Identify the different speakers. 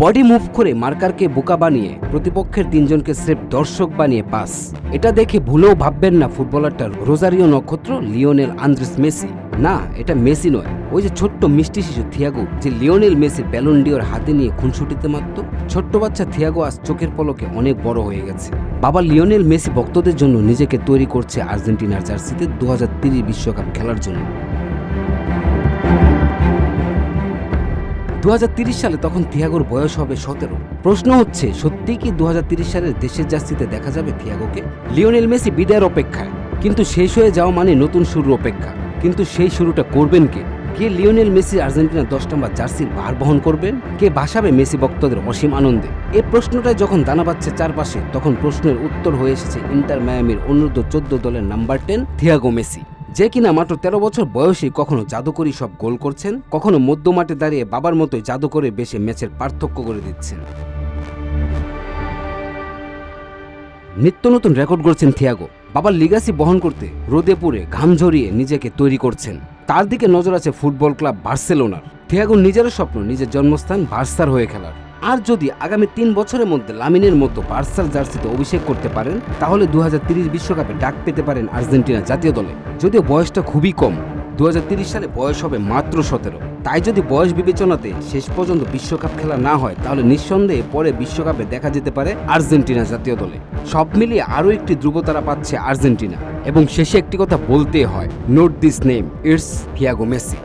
Speaker 1: Body move করে মার্কারকে বোকা বানিয়ে প্রতিপক্ষের তিনজনকে স্রেফ দর্শক বানিয়ে পাস। এটা দেখে ভুলেও ভাববেন না ফুটবলারটা রোজারিও নক্ষত্র লিওনেল আন্দ্রেস মেসি। না, এটা মেসি নয়, ওই যে ছোট্ট মিষ্টি শিশু থিয়াগো, যে লিওনেল মেসির ব্যালন ডিওর হাতে নিয়ে খুনসুটিতে মারত। ছোট্ট বাচ্চা থিয়াগো আজ চোখের পলকে অনেক বড় হয়ে গেছে। বাবা লিওনেল মেসি ভক্তদের জন্য নিজেকে তৈরি করছে আর্জেন্টিনার জার্সিতে 2030 বিশ্বকাপ খেলার জন্য। 2030 সালে তখন থিয়াগোর বয়স হবে 17। প্রশ্ন হচ্ছে, সত্যি কি 2030 সালের দেশের জার্সিতে দেখা যাবে থিয়াগোকে? লিওনেল মেসি বিদায়ের অপেক্ষায়, কিন্তু শেষ হয়ে যাওয়া মানে নতুন শুরুর অপেক্ষা। কিন্তু সেই শুরুটা করবেন কে? কে লিওনেল মেসি আর্জেন্টিনার 10 নম্বর জার্সির ভার বহন করবেন? কে ভাসাবে মেসি ভক্তদের অসীম আনন্দে? এই প্রশ্নটাই যখন দানা বাঁধছে চারপাশে, তখন প্রশ্নের উত্তর হয়ে এসেছে ইন্টার মায়ামির অনূর্ধ্ব 14 দলের নাম্বার 10 থিয়াগো মেসি, যে কিনা মাত্র 13 বছর বয়সে কখনো জাদুকরি সব গোল করছেন, কখনো মধ্য মাঠে দাঁড়িয়ে বাবার মতোই জাদু করে বেশে ম্যাচের পার্থক্য করে দিচ্ছেন। নিত্য নতুন রেকর্ড গড়ছেন থিয়াগো। বাবার লিগাসি বহন করতে রোদে পুড়ে ঘাম ঝরিয়ে নিজেকে তৈরি করছেন। তার দিকে নজর আছে ফুটবল ক্লাব বার্সেলোনার। থিয়াগোর নিজেরও স্বপ্ন নিজের জন্মস্থান বার্সার হয়ে খেলার। আর যদি আগামী 3 বছরের মধ্যে লামিনের মতো বার্সার জার্সিতে অভিষেক করতে পারেন, তাহলে 2030 বিশ্বকাপে ডাক পেতে পারেন আর্জেন্টিনা জাতীয় দলে। যদিও বয়সটা খুবই কম, 2030 সালে বয়স হবে মাত্র 17। তাই যদি বয়স বিবেচনাতে শেষ পর্যন্ত বিশ্বকাপ খেলা না হয়, তাহলে নিঃসন্দেহে পরে বিশ্বকাপে দেখা যেতে পারে আর্জেন্টিনা জাতীয় দলে। সব মিলিয়ে আরও একটি ধ্রুবতারা পাচ্ছে আর্জেন্টিনা। এবং শেষে একটি কথা বলতে হয়, note this name, it's Thiago Messi.